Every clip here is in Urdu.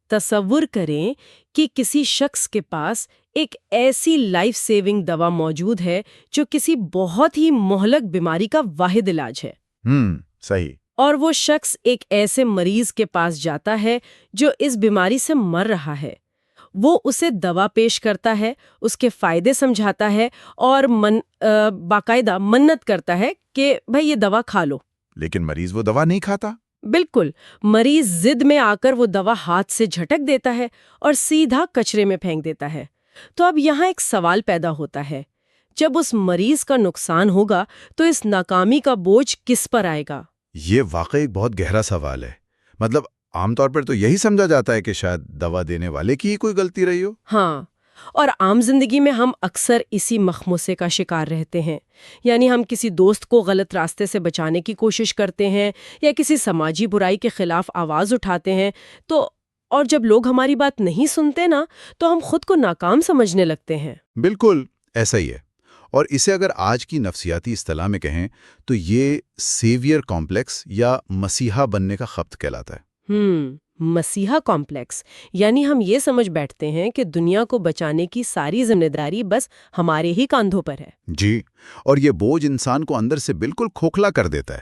تصور کریں کہ کسی شخص کے پاس ایک ایسی لائف سیونگ دوا موجود ہے جو کسی بہت ہی مہلک بیماری کا واحد علاج ہے۔ صحیح۔ اور وہ شخص ایک ایسے مریض کے پاس جاتا ہے جو اس بیماری سے مر رہا ہے۔ وہ اسے دوا پیش کرتا ہے، اس کے فائدے سمجھاتا ہے اور باقاعدہ منت کرتا ہے کہ بھئی یہ دوا کھا لو۔ لیکن مریض وہ دوا نہیں کھاتا۔ بالکل، مریض ضد میں آ کر وہ دوا ہاتھ سے جھٹک دیتا ہے اور سیدھا کچرے میں پھینک دیتا ہے۔ تو اب یہاں ایک سوال پیدا ہوتا ہے، جب اس مریض کا نقصان ہوگا تو اس ناکامی کا بوجھ کس پر آئے گا؟ یہ واقعی ایک بہت گہرا سوال ہے۔ مطلب عام طور پر تو یہی سمجھا جاتا ہے کہ شاید دوا دینے والے کی ہی کوئی غلطی رہی ہو۔ ہاں، اور عام زندگی میں ہم اکثر اسی مخمصے کا شکار رہتے ہیں۔ یعنی ہم کسی دوست کو غلط راستے سے بچانے کی کوشش کرتے ہیں یا کسی سماجی برائی کے خلاف آواز اٹھاتے ہیں اور جب لوگ ہماری بات نہیں سنتے نا تو ہم خود کو ناکام سمجھنے لگتے ہیں۔ بالکل ایسا ہی ہے، اور اسے اگر آج کی نفسیاتی اصطلاح میں کہیں تو یہ سیویئر کمپلیکس یا مسیحا بننے کا خبط کہلاتا ہے۔ مسیحا کمپلیکس، یعنی ہم یہ سمجھ بیٹھتے ہیں کہ دنیا کو بچانے کی ساری ذمہ داری بس ہمارے ہی کاندھوں پر ہے۔ جی، اور یہ بوجھ انسان کو اندر سے بالکل کھوکھلا کر دیتا ہے،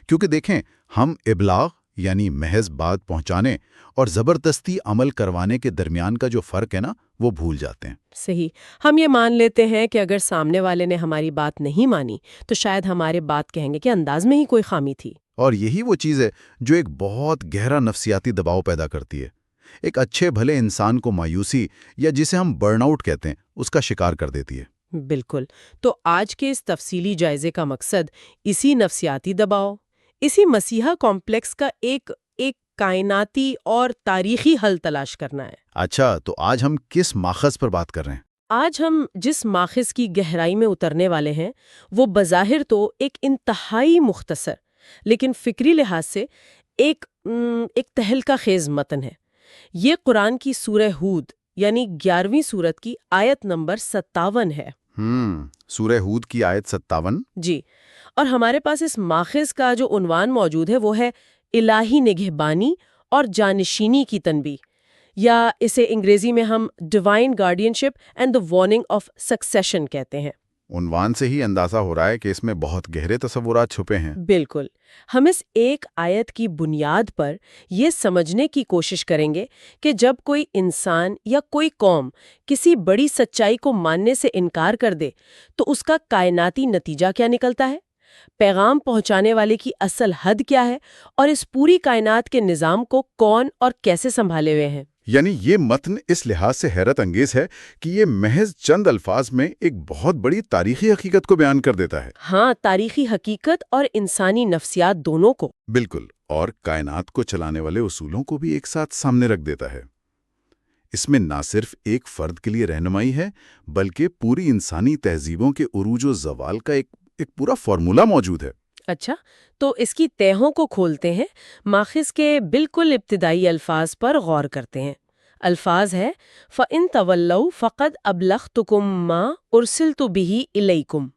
کیونکہ دیکھیں ہم ابلاغ یعنی محض بات پہنچانے اور زبردستی عمل کروانے کے درمیان کا جو فرق ہے نا وہ بھول جاتے ہیں۔ صحیح، ہم یہ مان لیتے ہیں کہ اگر سامنے والے نے ہماری بات نہیں مانی تو شاید ہمارے بات کہنے کے انداز میں ہی کوئی خامی تھی۔ اور یہی وہ چیز ہے جو ایک بہت گہرا نفسیاتی دباؤ پیدا کرتی ہے، ایک اچھے بھلے انسان کو مایوسی یا جسے ہم برن آؤٹ کہتے ہیں اس کا شکار کر دیتی ہے۔ بالکل، تو آج کے اس تفصیلی جائزے کا مقصد اسی نفسیاتی دباؤ، اسی مسیحا کمپلیکس کا ایک کائناتی اور تاریخی حل تلاش کرنا ہے۔ اچھا، تو آج ہم کس ماخذ پر بات کر رہے ہیں؟ آج ہم جس ماخذ کی گہرائی میں اترنے والے ہیں وہ بظاہر تو ایک انتہائی مختصر لیکن فکری لحاظ سے ایک تہلکہ خیز متن ہے۔ یہ قرآن کی سورہ ہود یعنی 11ویں سورت کی آیت نمبر 57 ہے۔ سورہ ہود کی آیت 57؟ جی، اور ہمارے پاس اس ماخذ کا جو عنوان موجود ہے وہ ہے الہی نگہبانی اور جانشینی کی تنبیہ، یا اسے انگریزی میں ہم divine guardianship and the warning of succession کہتے ہیں۔ عنوان سے ہی اندازہ ہو رہا ہے کہ اس میں بہت گہرے تصورات چھپے ہیں۔ بالکل، ہم اس ایک آیت کی بنیاد پر یہ سمجھنے کی کوشش کریں گے کہ جب کوئی انسان یا کوئی قوم کسی بڑی سچائی کو ماننے سے انکار کر دے تو اس کا کائناتی نتیجہ کیا نکلتا ہے، پیغام پہنچانے والے کی اصل حد کیا ہے، اور اس پوری کائنات کے نظام کو کون اور کیسے سنبھالے ہوئے ہیں۔ یعنی یہ متن اس لحاظ سے حیرت انگیز ہے کہ یہ محض چند الفاظ میں ایک بہت بڑی تاریخی حقیقت کو بیان کر دیتا ہے۔ ہاں، تاریخی حقیقت اور انسانی نفسیات دونوں کو۔ بالکل، اور کائنات کو چلانے والے اصولوں کو بھی ایک ساتھ سامنے رکھ دیتا ہے۔ اس میں نہ صرف ایک فرد کے لیے رہنمائی ہے بلکہ پوری انسانی تہذیبوں کے عروج و زوال کا ایک پورا فارمولہ موجود ہے۔ اچھا، تو اس کی تہوں کو کھولتے ہیں، ماخذ کے بالکل ابتدائی الفاظ پر غور کرتے ہیں۔ الفاظ ہے فَإِن تَوَلَّوْا فَقَدْ أَبْلَغْتُكُم مَّا أُرْسِلْتُ بِهِ إِلَيْكُمْ۔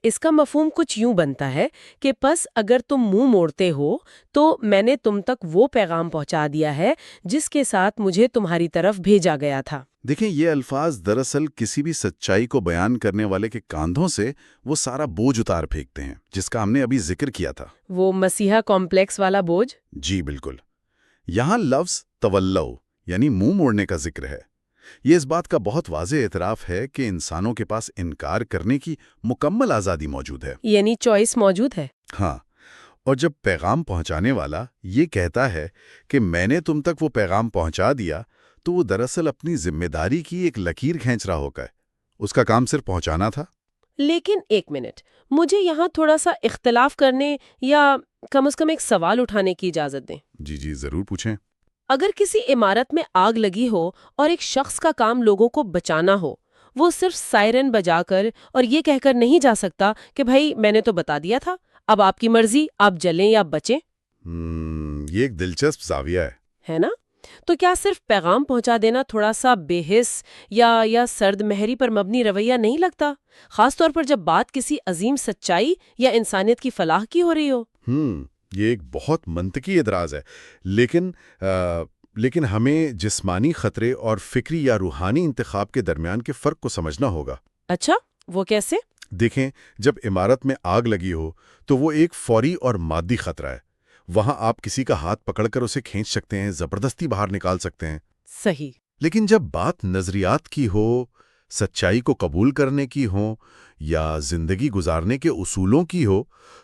اس کا مفہوم کچھ یوں بنتا ہے کہ پس اگر تم منہ موڑتے ہو تو میں نے تم تک وہ پیغام پہنچا دیا ہے جس کے ساتھ مجھے تمہاری طرف بھیجا گیا تھا۔ دیکھیں، یہ الفاظ دراصل کسی بھی سچائی کو بیان کرنے والے کے کاندھوں سے وہ سارا بوجھ اتار پھینکتے ہیں جس کا ہم نے ابھی ذکر کیا تھا، وہ مسیحا کمپلیکس والا بوجھ۔ جی بالکل۔ یہاں لفظ تولو یعنی منہ موڑنے کا ذکر ہے۔ یہ اس بات کا بہت واضح اعتراف ہے کہ انسانوں کے پاس انکار کرنے کی مکمل آزادی موجود ہے، یعنی چوائس موجود ہے۔ ہاں، اور جب پیغام پہنچانے والا یہ کہتا ہے کہ میں نے تم تک وہ پیغام پہنچا دیا تو وہ دراصل اپنی ذمہ داری کی ایک لکیر کھینچ رہا ہوگا۔ اس کا کام صرف پہنچانا تھا۔ لیکن ایک منٹ، مجھے یہاں تھوڑا سا اختلاف کرنے یا کم از کم ایک سوال اٹھانے کی اجازت دیں۔ جی ضرور پوچھیں۔ اگر کسی عمارت میں آگ لگی ہو اور ایک شخص کا کام لوگوں کو بچانا ہو، وہ صرف سائرن بجا کر اور یہ کہہ کر نہیں جا سکتا کہ بھائی میں نے تو بتا دیا تھا، اب آپ کی مرضی، آپ جلیں یا بچیں۔ یہ ایک دلچسپ زاویہ ہے نا؟ تو کیا صرف پیغام پہنچا دینا تھوڑا سا بے حس یا سرد مہری پر مبنی رویہ نہیں لگتا، خاص طور پر جب بات کسی عظیم سچائی یا انسانیت کی فلاح کی ہو رہی ہو؟ یہ ایک بہت منطقی اعتراض ہے، لیکن لیکن ہمیں جسمانی خطرے اور فکری یا روحانی انتخاب کے درمیان کے فرق کو سمجھنا ہوگا۔ اچھا، وہ کیسے؟ دیکھیں، جب عمارت میں آگ لگی ہو تو وہ ایک فوری اور مادی خطرہ ہے۔ وہاں آپ کسی کا ہاتھ پکڑ کر اسے کھینچ سکتے ہیں، زبردستی باہر نکال سکتے ہیں۔ صحیح۔ لیکن جب بات نظریات کی ہو، سچائی کو قبول کرنے کی ہو یا زندگی گزارنے کے اصولوں کی ہو،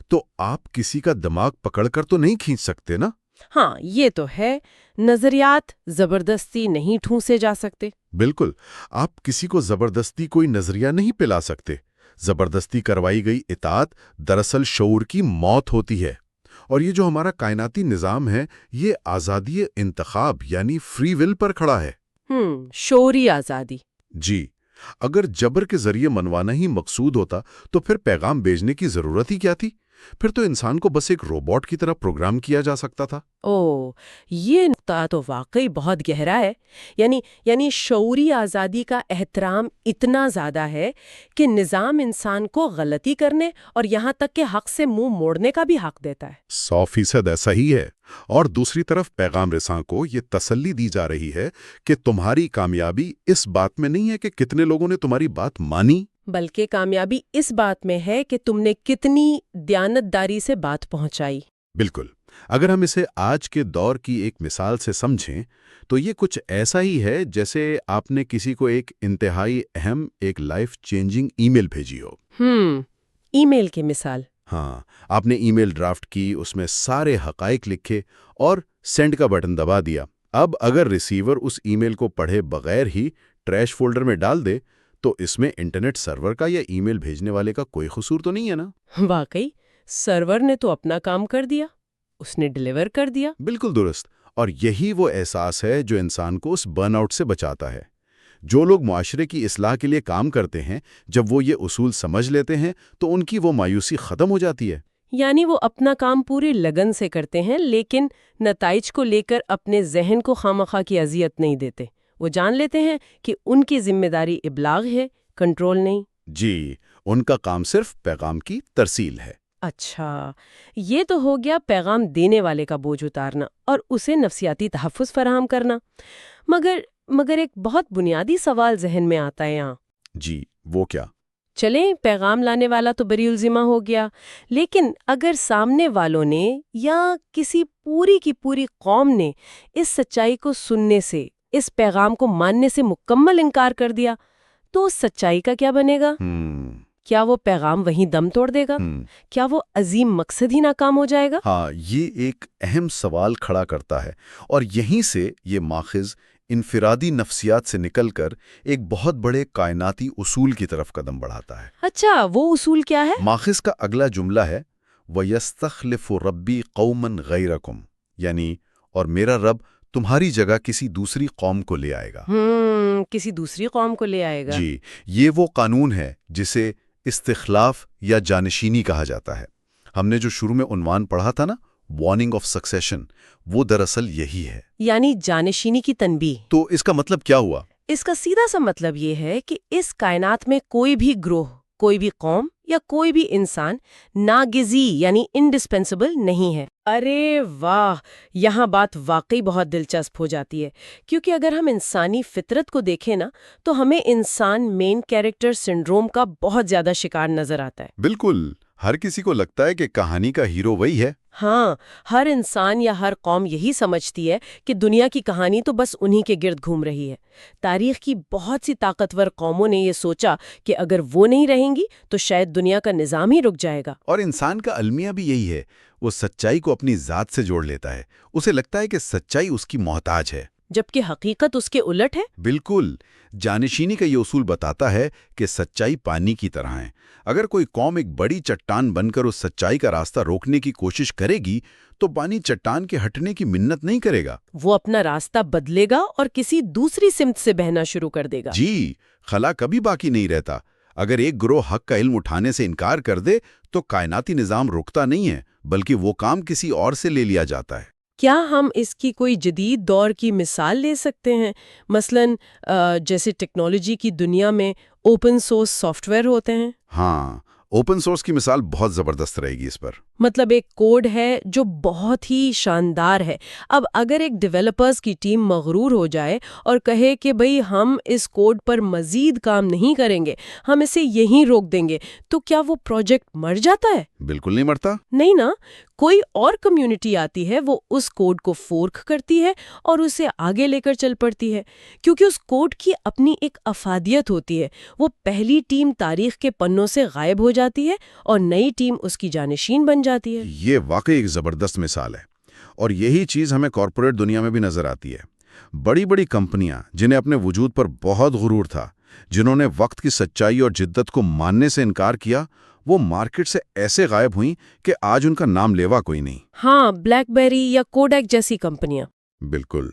تو آپ کسی کا دماغ پکڑ کر تو نہیں کھینچ سکتے نا؟ ہاں، یہ تو ہے، نظریات زبردستی نہیں ٹھونسے جا سکتے۔ بالکل، آپ کسی کو زبردستی کوئی نظریہ نہیں پلا سکتے۔ زبردستی کروائی گئی اطاعت دراصل شعور کی موت ہوتی ہے۔ اور یہ جو ہمارا کائناتی نظام ہے، یہ آزادی انتخاب یعنی فری ول پر کھڑا ہے۔ شعوری آزادی۔ جی، اگر جبر کے ذریعے منوانا ہی مقصود ہوتا تو پھر پیغام بھیجنے کی ضرورت ہی کیا تھی؟ پھر تو انسان کو بس ایک روبوٹ کی طرح پروگرام کیا جا سکتا تھا۔ یہ نقطہ تو واقعی بہت گہرا ہے۔ یعنی شعوری آزادی کا احترام اتنا زیادہ ہے کہ نظام انسان کو غلطی کرنے اور یہاں تک کہ حق سے منہ موڑنے کا بھی حق دیتا ہے۔ 100% ایسا ہی ہے۔ اور دوسری طرف پیغام رساں کو یہ تسلی دی جا رہی ہے کہ تمہاری کامیابی اس بات میں نہیں ہے کہ کتنے لوگوں نے تمہاری بات مانی، بلکہ کامیابی اس بات میں ہے کہ تم نے کتنی دیانتداری سے بات پہنچائی۔ بالکل۔ اگر ہم اسے آج کے دور کی ایک مثال سے سمجھیں تو یہ کچھ ایسا ہی ہے جیسے آپ نے کسی کو ایک انتہائی اہم، ایک لائف چینجنگ ای میل بھیجی ہو۔ ای میل کی مثال۔ ہاں، آپ نے ای میل ڈرافٹ کی، اس میں سارے حقائق لکھے اور سینڈ کا بٹن دبا دیا۔ اب اگر ریسیور اس ای میل کو پڑھے بغیر ہی ٹریش فولڈر میں ڈال دے تو اس میں انٹرنیٹ سرور کا یا ای میل بھیجنے والے کا کوئی قصور تو نہیں ہے نا؟ واقعی، سرور نے تو اپنا کام کر دیا، اس نے ڈیلیور کر دیا۔ بالکل درست۔ اور یہی وہ احساس ہے جو انسان کو اس برن آؤٹ سے بچاتا ہے۔ جو لوگ معاشرے کی اصلاح کے لیے کام کرتے ہیں، جب وہ یہ اصول سمجھ لیتے ہیں تو ان کی وہ مایوسی ختم ہو جاتی ہے۔ یعنی وہ اپنا کام پوری لگن سے کرتے ہیں، لیکن نتائج کو لے کر اپنے ذہن کو خامخواہ کی اذیت نہیں دیتے۔ وہ جان لیتے ہیں کہ ان کی ذمہ داری ابلاغ ہے، کنٹرول نہیں۔ جی، ان کا کام صرف پیغام کی ترسیل ہے۔ اچھا، یہ تو ہو گیا پیغام دینے والے کا بوجھ اتارنا اور اسے نفسیاتی تحفظ فراہم کرنا۔ مگر ایک بہت بنیادی سوال ذہن میں آتا ہے یہاں۔ جی، وہ کیا؟ چلیں، پیغام لانے والا تو بری الذمہ ہو گیا، لیکن اگر سامنے والوں نے یا کسی پوری کی پوری قوم نے اس سچائی کو سننے سے، اس پیغام کو ماننے سے مکمل انکار کر دیا، تو اس سچائی کا کیا بنے گا؟ کیا وہ پیغام وہیں دم توڑ دے گا؟ کیا وہ عظیم مقصد ہی ناکام ہو جائے گا؟ ہاں، یہ ایک اہم سوال کھڑا کرتا ہے، اور یہیں سے یہ ماخذ انفرادی نفسیات سے نکل کر ایک بہت بڑے کائناتی اصول کی طرف قدم بڑھاتا ہے۔ اچھا، وہ اصول کیا ہے؟ ماخذ کا اگلا جملہ ہے وَيَسْتَخْلِفُ رَبِّي قَوْمًا غَيْرَكُمْ، یعنی اور میرا رب تمہاری جگہ کسی دوسری قوم کو لے آئے گا۔ کسی دوسری قوم کو لے آئے گا۔ جی، یہ وہ قانون ہے جسے استخلاف یا جانشینی کہا جاتا ہے۔ ہم نے جو شروع میں عنوان پڑھا تھا نا، وارننگ آف سکسیشن، وہ دراصل یہی ہے۔ یعنی جانشینی کی تنبیہ۔ تو اس کا مطلب کیا ہوا؟ اس کا سیدھا سا مطلب یہ ہے کہ اس کائنات میں کوئی بھی گروہ، کوئی بھی قوم یا کوئی بھی انسان ناگزی یعنی انڈسپینسیبل نہیں ہے۔ ارے واہ، یہاں بات واقعی بہت دلچسپ ہو جاتی ہے، کیونکہ اگر ہم انسانی فطرت کو دیکھیں نا تو ہمیں انسان مین کیریکٹر سنڈروم کا بہت زیادہ شکار نظر آتا ہے۔ بالکل، ہر کسی کو لگتا ہے کہ کہانی کا ہیرو وہی ہے۔ ہاں، ہر انسان یا ہر قوم یہی سمجھتی ہے کہ دنیا کی کہانی تو بس انہی کے گرد گھوم رہی ہے۔ تاریخ کی بہت سی طاقتور قوموں نے یہ سوچا کہ اگر وہ نہیں رہیں گی تو شاید دنیا کا نظام ہی رک جائے گا۔ اور انسان کا المیہ بھی یہی ہے، وہ سچائی کو اپنی ذات سے جوڑ لیتا ہے۔ اسے لگتا ہے کہ سچائی اس کی محتاج ہے، جبکہ حقیقت اس کے الٹ ہے۔ بالکل، جانشینی کا یہ اصول بتاتا ہے کہ سچائی پانی کی طرح ہے۔ اگر کوئی قوم ایک بڑی چٹان بن کر اس سچائی کا راستہ روکنے کی کوشش کرے گی تو پانی چٹان کے ہٹنے کی منت نہیں کرے گا، وہ اپنا راستہ بدلے گا اور کسی دوسری سمت سے بہنا شروع کر دے گا۔ جی، خلا کبھی باقی نہیں رہتا۔ اگر ایک گروہ حق کا علم اٹھانے سے انکار کر دے تو کائناتی نظام رکتا نہیں ہے، بلکہ وہ کام کسی اور سے لے لیا جاتا ہے۔ کیا ہم اس کی کوئی جدید دور کی مثال لے سکتے ہیں؟ مثلاً جیسے ٹیکنالوجی کی دنیا میں اوپن سورس سافٹ ویئر ہوتے ہیں۔ ہاں، اوپن سورس کی مثال بہت زبردست رہے گی اس پر۔ مطلب ایک کوڈ ہے جو بہت ہی شاندار ہے، اب اگر ایک ڈیولپرز کی ٹیم مغرور ہو جائے اور کہے کہ بھئی ہم اس کوڈ پر مزید کام نہیں کریں گے، ہم اسے یہیں روک دیں گے، تو کیا وہ پروجیکٹ مر جاتا ہے؟ بالکل نہیں مرتا۔ نہیں نا، کوئی اور کمیونٹی آتی ہے، وہ اس کوڈ کو فورک کرتی ہے اور اسے آگے لے کر چل پڑتی ہے، کیونکہ اس کوڈ کی اپنی ایک افادیت ہوتی ہے۔ وہ پہلی ٹیم تاریخ کے پنوں سے غائب ہو جاتی ہے اور نئی ٹیم اس کی جانشین بن جاتی ہے۔ یہ واقعی ایک زبردست مثال ہے، اور یہی چیز ہمیں کارپوریٹ دنیا میں بھی نظر آتی ہے۔ بڑی بڑی کمپنیاں جنہیں اپنے وجود پر بہت غرور تھا، جنہوں نے وقت کی سچائی اور جدت کو ماننے سے انکار کیا، وہ مارکیٹ سے ایسے غائب ہوئیں کہ آج ان کا نام لیوا کوئی نہیں۔ ہاں، بلیک بیری یا کوڈیک جیسی کمپنیاں۔ بالکل،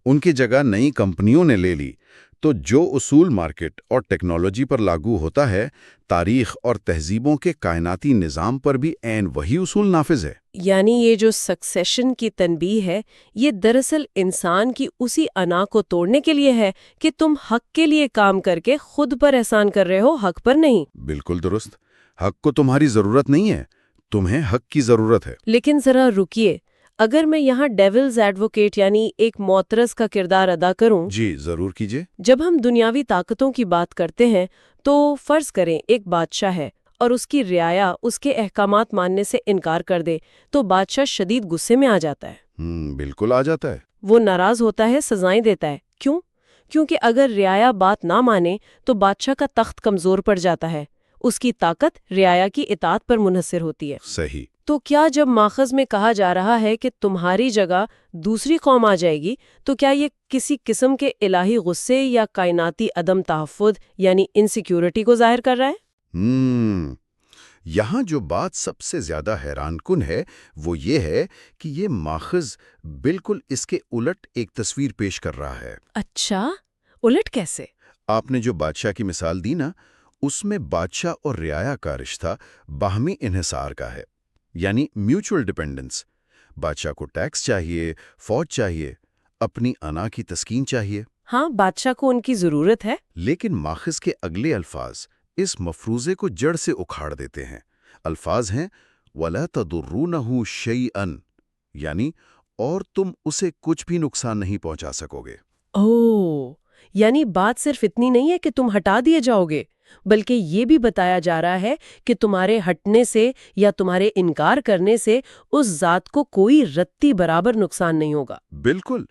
ان کی جگہ نئی کمپنیوں نے لے لی۔ تو جو اصول مارکیٹ اور ٹیکنالوجی پر لاگو ہوتا ہے، تاریخ اور تہذیبوں کے کائناتی نظام پر بھی عین وہی اصول نافذ ہے۔ یعنی یہ جو سکسیشن کی تنبیہ ہے، یہ دراصل انسان کی اسی انا کو توڑنے کے لیے ہے کہ تم حق کے لیے کام کر کے خود پر احسان کر رہے ہو، حق پر نہیں۔ بالکل درست۔ حق کو تمہاری ضرورت نہیں ہے، تمہیں حق کی ضرورت ہے۔ لیکن ذرا رکیے، اگر میں یہاں ڈیولز ایڈوکیٹ یعنی ایک معترض کا کردار ادا کروں۔ جی ضرور کیجئے۔ جب ہم دنیاوی طاقتوں کی بات کرتے ہیں تو فرض کریں ایک بادشاہ ہے اور اس کی رعایا اس کے احکامات ماننے سے انکار کر دے تو بادشاہ شدید غصے میں آ جاتا ہے۔ بالکل آ جاتا ہے۔ وہ ناراض ہوتا ہے، سزائیں دیتا ہے۔ کیوں؟ کیونکہ اگر رعایا بات نہ مانے تو بادشاہ کا تخت کمزور پڑ جاتا ہے، اس کی طاقت رعایا کی اطاعت پر منحصر ہوتی ہے۔ صحیح۔ تو کیا جب ماخذ میں کہا جا رہا ہے کہ تمہاری جگہ دوسری قوم آ جائے گی، تو کیا یہ کسی قسم کے الہی غصے یا کائناتی عدم تحفظ یعنی انسیکیورٹی کو ظاہر کر رہا ہے؟ یہاں جو بات سب سے زیادہ حیران کن ہے وہ یہ ہے کہ یہ ماخذ بالکل اس کے الٹ ایک تصویر پیش کر رہا ہے۔ اچھا، الٹ کیسے؟ آپ نے جو بادشاہ کی مثال دی نا، اس میں بادشاہ اور رعایا کا رشتہ باہمی انحصار کا ہے، یعنی میوچول ڈیپینڈنس۔ بادشاہ کو ٹیکس چاہیے، فوج چاہیے، اپنی انا کی تسکین چاہیے۔ ہاں، بادشاہ کو ان کی ضرورت ہے۔ لیکن ماخذ کے اگلے الفاظ اس مفروضے کو جڑ سے اکھاڑ دیتے ہیں۔ الفاظ ہیں وَلَا تَضُرُّونَهُ شَيْئًا، یعنی اور تم اسے کچھ بھی نقصان نہیں پہنچا سکو گے۔ یعنی بات صرف اتنی نہیں ہے کہ تم ہٹا دیے جاؤ گے، بلکہ یہ بھی بتایا جا رہا ہے کہ تمہارے ہٹنے سے یا تمہارے انکار کرنے سے اس ذات کو کوئی رتی برابر نقصان نہیں ہوگا۔ بالکل۔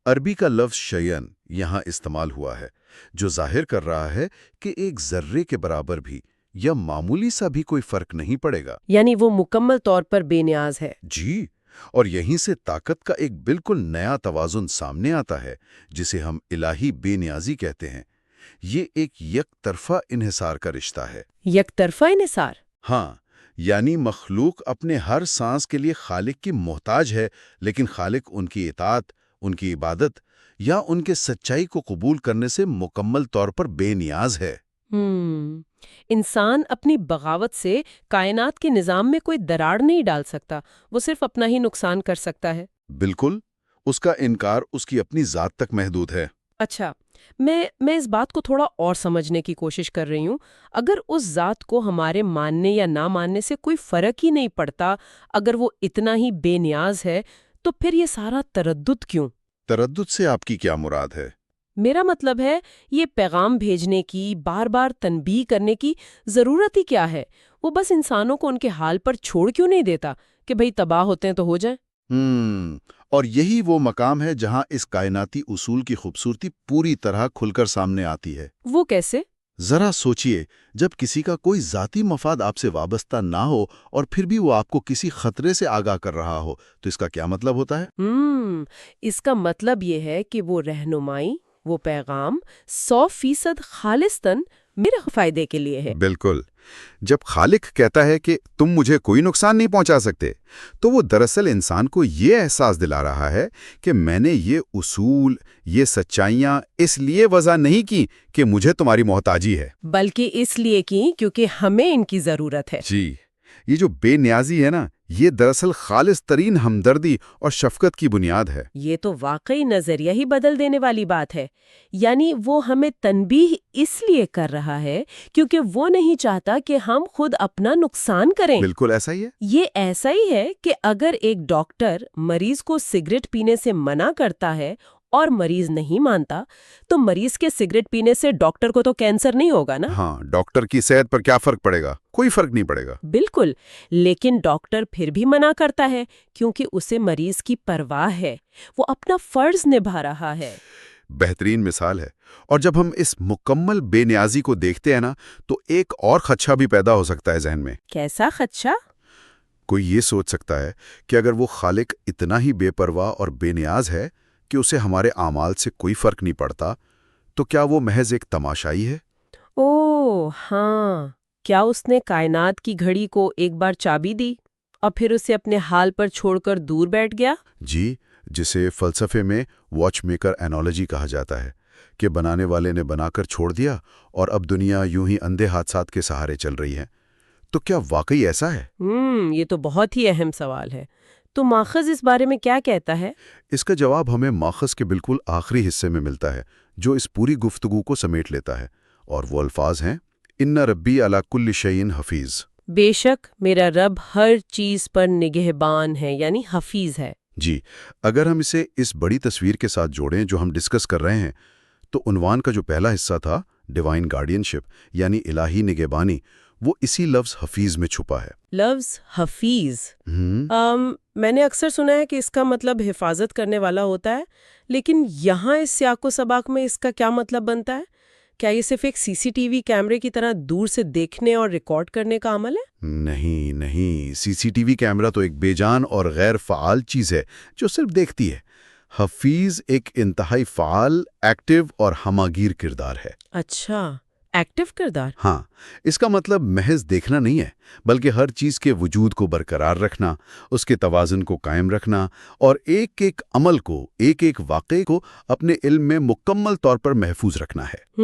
عربی کا لفظ شیئن یہاں استعمال ہوا ہے، جو ظاہر کر رہا ہے کہ ایک ذرے کے برابر بھی یا معمولی سا بھی کوئی فرق نہیں پڑے گا۔ یعنی وہ مکمل طور پر بے نیاز ہے۔ جی، اور یہیں سے طاقت کا ایک بالکل نیا توازن سامنے آتا ہے، جسے ہم الہی بے نیازی کہتے ہیں۔ یہ ایک یک طرفہ انحصار کا رشتہ ہے۔ یک طرفہ انحصار؟ ہاں، یعنی مخلوق اپنے ہر سانس کے لیے خالق کی محتاج ہے، لیکن خالق ان کی اطاعت، ان کی عبادت یا ان کے سچائی کو قبول کرنے سے مکمل طور پر بے نیاز ہے۔ انسان اپنی بغاوت سے کائنات کے نظام میں کوئی دراڑ نہیں ڈال سکتا، وہ صرف اپنا ہی نقصان کر سکتا ہے۔ بالکل، اس کا انکار اس کی اپنی ذات تک محدود ہے۔ اچھا، میں اس بات کو تھوڑا اور سمجھنے کی کوشش کر رہی ہوں۔ اگر اس ذات کو ہمارے ماننے یا نہ ماننے سے کوئی فرق ہی نہیں پڑتا، اگر وہ اتنا ہی بے نیاز ہے، تو پھر یہ سارا تردد کیوں؟ تردد سے آپ کی کیا مراد ہے؟ میرا مطلب ہے یہ پیغام بھیجنے کی، بار بار تنبیہ کرنے کی ضرورت ہی کیا ہے؟ وہ بس انسانوں کو ان کے حال پر چھوڑ کیوں نہیں دیتا کہ بھئی تباہ ہوتے ہیں تو ہو جائیں؟ اور یہی وہ مقام ہے جہاں اس کائناتی اصول کی خوبصورتی پوری طرح کھل کر سامنے آتی ہے۔ وہ کیسے؟ ذرا سوچئے، جب کسی کا کوئی ذاتی مفاد آپ سے وابستہ نہ ہو اور پھر بھی وہ آپ کو کسی خطرے سے آگاہ کر رہا ہو، تو اس کا کیا مطلب ہوتا ہے؟ اس کا مطلب یہ ہے کہ وہ رہنمائی، وہ پیغام 100% خالصتاً میرے فائدے کے لیے ہے۔ بالکل۔ جب خالق کہتا ہے کہ تم مجھے کوئی نقصان نہیں پہنچا سکتے، تو وہ دراصل انسان کو یہ احساس دلا رہا ہے کہ میں نے یہ اصول، یہ سچائیاں اس لیے وضع نہیں کی کہ مجھے تمہاری محتاجی ہے، بلکہ اس لیے کی کیونکہ ہمیں ان کی ضرورت ہے۔ جی، یہ جو بے نیازی ہے نا، یہ دراصل خالص ترین ہمدردی اور شفقت کی بنیاد ہے۔ یہ تو واقعی نظریہ ہی بدل دینے والی بات ہے۔ یعنی وہ ہمیں تنبیہ اس لیے کر رہا ہے کیونکہ وہ نہیں چاہتا کہ ہم خود اپنا نقصان کریں۔ بالکل ایسا ہی ہے۔ یہ ایسا ہی ہے کہ اگر ایک ڈاکٹر مریض کو سگریٹ پینے سے منع کرتا ہے اور مریض نہیں مانتا تو مریض کے سگریٹ پینے سے ڈاکٹر کو تو کینسر نہیں ہوگا نا؟ ہاں، ڈاکٹر کی صحت پر کیا فرق پڑے گا؟ کوئی فرق نہیں پڑے گا۔ بالکل، لیکن ڈاکٹر پھر بھی منع کرتا ہے کیونکہ اسے مریض کی پرواہ ہے، وہ اپنا فرض نبھا رہا ہے۔ بہترین مثال ہے۔ اور جب ہم اس مکمل بے نیازی کو دیکھتے ہیں نا تو ایک اور خدشہ بھی پیدا ہو سکتا ہے ذہن میں۔ کیسا خدشہ؟ کوئی یہ سوچ سکتا ہے کہ اگر وہ خالق اتنا ہی بے پرواہ اور بے نیاز ہے کہ اسے ہمارے اعمال سے کوئی فرق نہیں پڑتا تو کیا وہ محض ایک تماشائی ہے؟ اوہ ہاں، کیا اس نے کائنات کی گھڑی کو ایک بار چابی دی اور پھر اسے اپنے حال پر چھوڑ کر دور بیٹھ گیا؟ جی، جسے فلسفے میں واچ میکر اینالوجی کہا جاتا ہے کہ بنانے والے نے بنا کر چھوڑ دیا اور اب دنیا یوں ہی اندھے حادثات کے سہارے چل رہی ہے۔ تو کیا واقعی ایسا ہے؟ یہ تو بہت ہی اہم سوال ہے۔ تو ماخذ اس بارے میں کیا کہتا ہے؟ اس کا جواب ہمیں ماخذ کے بالکل آخری حصے میں ملتا ہے جو اس پوری گفتگو کو سمیٹ لیتا ہے، اور وہ الفاظ ہیں ان ربی علی کل شیء حفیظ۔ بے شک میرا رب ہر چیز پر نگہبان ہے، یعنی حفیظ ہے۔ جی، اگر ہم اسے اس بڑی تصویر کے ساتھ جوڑیں جو ہم ڈسکس کر رہے ہیں تو عنوان کا جو پہلا حصہ تھا ڈیوائن گارڈین شپ یعنی الہی نگہبانی، وہ اسی لفظ حفیظ میں چھپا ہے۔ لفظ حفیظ میں نے اکثر سنا ہے کہ اس کا مطلب حفاظت کرنے والا ہوتا ہے، لیکن یہاں اس سیاق و سباق میں اس کا کیا مطلب بنتا ہے؟ کیا یہ صرف ایک CCTV کیمرے کی طرح دور سے دیکھنے اور ریکارڈ کرنے کا عمل ہے؟ نہیں، CCTV کیمرہ تو ایک بے جان اور غیر فعال چیز ہے جو صرف دیکھتی ہے۔ حفیظ ایک انتہائی فعال، ایکٹیو اور ہماگیر کردار ہے۔ اچھا، ایکٹیو کردار؟ ہاں، اس کا مطلب محض دیکھنا نہیں ہے، بلکہ ہر چیز کے وجود کو برقرار رکھنا، اس کے توازن کو قائم رکھنا اور ایک ایک عمل کو، ایک ایک واقعے کو اپنے علم میں مکمل طور پر محفوظ رکھنا ہے۔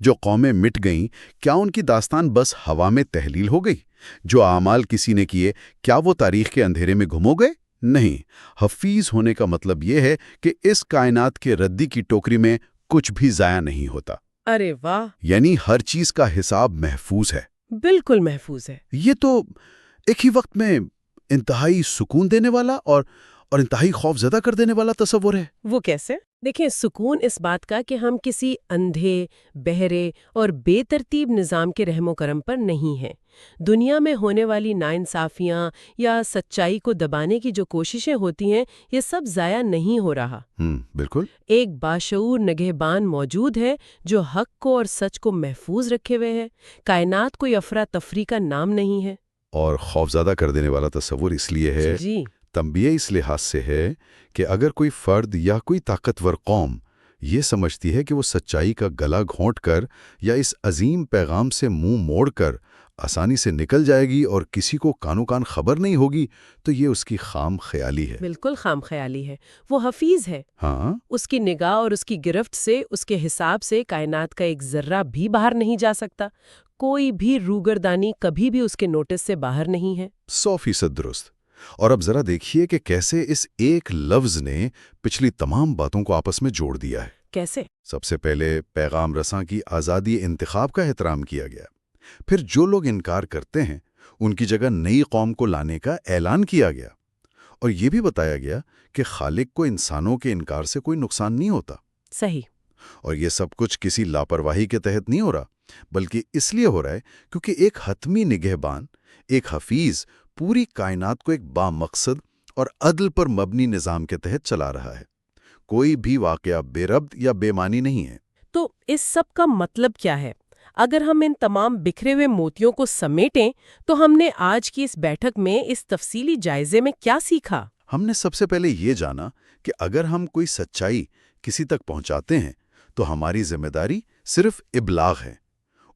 جو قومیں مٹ گئیں، کیا ان کی داستان بس ہوا میں تحلیل ہو گئی؟ جو اعمال کسی نے کیے، کیا وہ تاریخ کے اندھیرے میں گم ہو گئے؟ نہیں، حفیظ ہونے کا مطلب یہ ہے کہ اس کائنات کے ردی کی ٹوکری میں کچھ بھی ضائع نہیں ہوتا۔ ارے واہ! یعنی ہر چیز کا حساب محفوظ ہے۔ بالکل محفوظ ہے۔ یہ تو ایک ہی وقت میں انتہائی سکون دینے والا اور انتہائی خوف زدہ کر دینے والا تصور ہے۔ وہ کیسے؟ دیکھیں، سکون اس بات کا کہ ہم کسی اندھے، بہرے اور بے ترتیب نظام کے رحم و کرم پر نہیں ہیں۔ دنیا میں ہونے والی ناانصافیاں یا سچائی کو دبانے کی جو کوششیں ہوتی ہیں، یہ سب ضائع نہیں ہو رہا۔ بالکل۔ ایک باشعور نگہبان موجود ہے جو حق کو اور سچ کو محفوظ رکھے ہوئے ہے۔ کائنات کوئی افراتفری کا نام نہیں ہے۔ اور خوفزدہ کر دینے والا تصور اس لیے ہے، جی، تنبیہ اس لحاظ سے ہے کہ اگر کوئی فرد یا کوئی طاقتور قوم یہ سمجھتی ہے کہ وہ سچائی کا گلا گھونٹ کر یا اس عظیم پیغام سے منہ موڑ کر آسانی سے نکل جائے گی اور کسی کو کانو کان خبر نہیں ہوگی، تو یہ اس کی خام خیالی ہے۔ بالکل خام خیالی ہے۔ وہ حفیظ ہے۔ ہاں، اس کی نگاہ اور اس کی گرفت سے، اس کے حساب سے کائنات کا ایک ذرہ بھی باہر نہیں جا سکتا۔ کوئی بھی روگردانی کبھی بھی اس کے نوٹس سے باہر نہیں ہے۔ 100% درست۔ اور اب ذرا دیکھیے کہ کیسے اس ایک لفظ نے پچھلی تمام باتوں کو آپس میں جوڑ دیا ہے۔ کیسے؟ سب سے پہلے پیغام رساں کی آزادی انتخاب کا احترام کیا گیا، پھر جو لوگ انکار کرتے ہیں ان کی جگہ نئی قوم کو لانے کا اعلان کیا گیا، اور یہ بھی بتایا گیا کہ خالق کو انسانوں کے انکار سے کوئی نقصان نہیں ہوتا۔ صحیح۔ اور یہ سب کچھ کسی لاپرواہی کے تحت نہیں ہو رہا، بلکہ اس لیے ہو رہا ہے کیونکہ ایک حتمی نگہبان، ایک حفیظ پوری کائنات کو ایک بامقصد اور عدل پر مبنی نظام کے تحت چلا رہا ہے۔ کوئی بھی واقعہ بے ربط یا بے معنی نہیں ہے۔ تو اس سب کا مطلب کیا ہے؟ اگر ہم ان تمام بکھرے ہوئے موتیوں کو سمیٹیں تو ہم نے آج کی اس بیٹھک میں اس تفصیلی جائزے میں کیا سیکھا؟ ہم نے سب سے پہلے یہ جانا کہ اگر ہم کوئی سچائی کسی تک پہنچاتے ہیں تو ہماری ذمہ داری صرف ابلاغ ہے،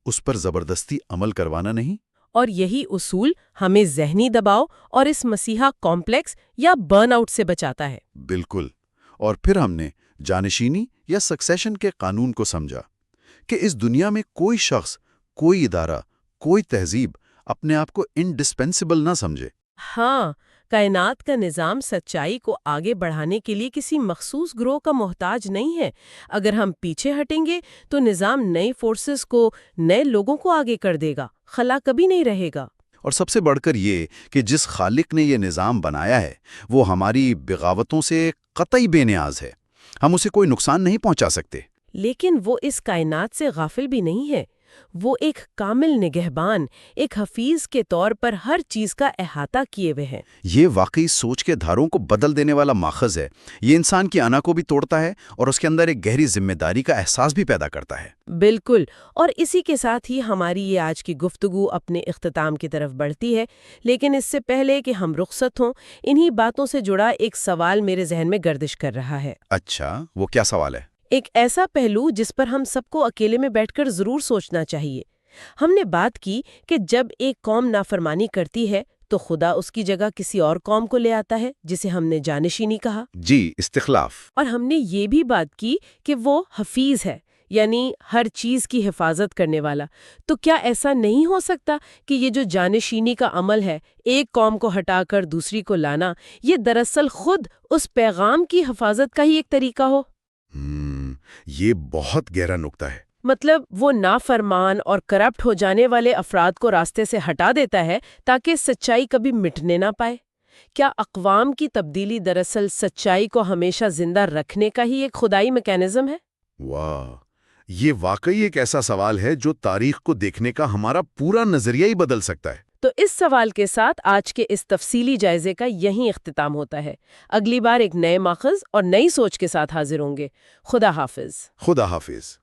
اس پر زبردستی عمل کروانا نہیں۔ اور یہی اصول ہمیں ذہنی دباؤ اور اس مسیحا کمپلیکس یا برن آؤٹ سے بچاتا ہے۔ بالکل۔ اور پھر ہم نے جانشینی یا سکسیشن کے قانون کو سمجھا کہ اس دنیا میں کوئی شخص، کوئی ادارہ، کوئی تہذیب اپنے آپ کو انڈسپینسیبل نہ سمجھے۔ ہاں، کائنات کا نظام سچائی کو آگے بڑھانے کے لیے کسی مخصوص گروہ کا محتاج نہیں ہے۔ اگر ہم پیچھے ہٹیں گے تو نظام نئی فورسز کو، نئے لوگوں کو آگے کر دے گا، خلا کبھی نہیں رہے گا۔ اور سب سے بڑھ کر یہ کہ جس خالق نے یہ نظام بنایا ہے وہ ہماری بغاوتوں سے قطعی بے نیاز ہے، ہم اسے کوئی نقصان نہیں پہنچا سکتے۔ لیکن وہ اس کائنات سے غافل بھی نہیں ہے۔ وہ ایک کامل نگہبان، ایک حفیظ کے طور پر ہر چیز کا احاطہ کیے ہوئے ہیں۔ یہ واقعی سوچ کے دھاروں کو بدل دینے والا ماخذ ہے۔ یہ انسان کی انا کو بھی توڑتا ہے اور اس کے اندر ایک گہری ذمہ داری کا احساس بھی پیدا کرتا ہے۔ بالکل، اور اسی کے ساتھ ہی ہماری یہ آج کی گفتگو اپنے اختتام کی طرف بڑھتی ہے، لیکن اس سے پہلے کہ ہم رخصت ہوں، انہی باتوں سے جڑا ایک سوال میرے ذہن میں گردش کر رہا ہے۔ اچھا، وہ کیا سوال ہے؟ ایک ایسا پہلو جس پر ہم سب کو اکیلے میں بیٹھ کر ضرور سوچنا چاہیے۔ ہم نے بات کی کہ جب ایک قوم نافرمانی کرتی ہے تو خدا اس کی جگہ کسی اور قوم کو لے آتا ہے جسے ہم نے جانشینی کہا۔ جی، استخلاف۔ اور ہم نے یہ بھی بات کی کہ وہ حفیظ ہے، یعنی ہر چیز کی حفاظت کرنے والا۔ تو کیا ایسا نہیں ہو سکتا کہ یہ جو جانشینی کا عمل ہے، ایک قوم کو ہٹا کر دوسری کو لانا، یہ دراصل خود اس پیغام کی حفاظت کا ہی ایک طریقہ ہو؟ یہ بہت گہرا نکتہ ہے۔ مطلب وہ نافرمان اور کرپٹ ہو جانے والے افراد کو راستے سے ہٹا دیتا ہے تاکہ سچائی کبھی مٹنے نہ پائے۔ کیا اقوام کی تبدیلی دراصل سچائی کو ہمیشہ زندہ رکھنے کا ہی ایک خدائی میکینزم ہے؟ واہ، یہ واقعی ایک ایسا سوال ہے جو تاریخ کو دیکھنے کا ہمارا پورا نظریہ ہی بدل سکتا ہے۔ تو اس سوال کے ساتھ آج کے اس تفصیلی جائزے کا یہیں اختتام ہوتا ہے۔ اگلی بار ایک نئے ماخذ اور نئی سوچ کے ساتھ حاضر ہوں گے۔ خدا حافظ۔ خدا حافظ۔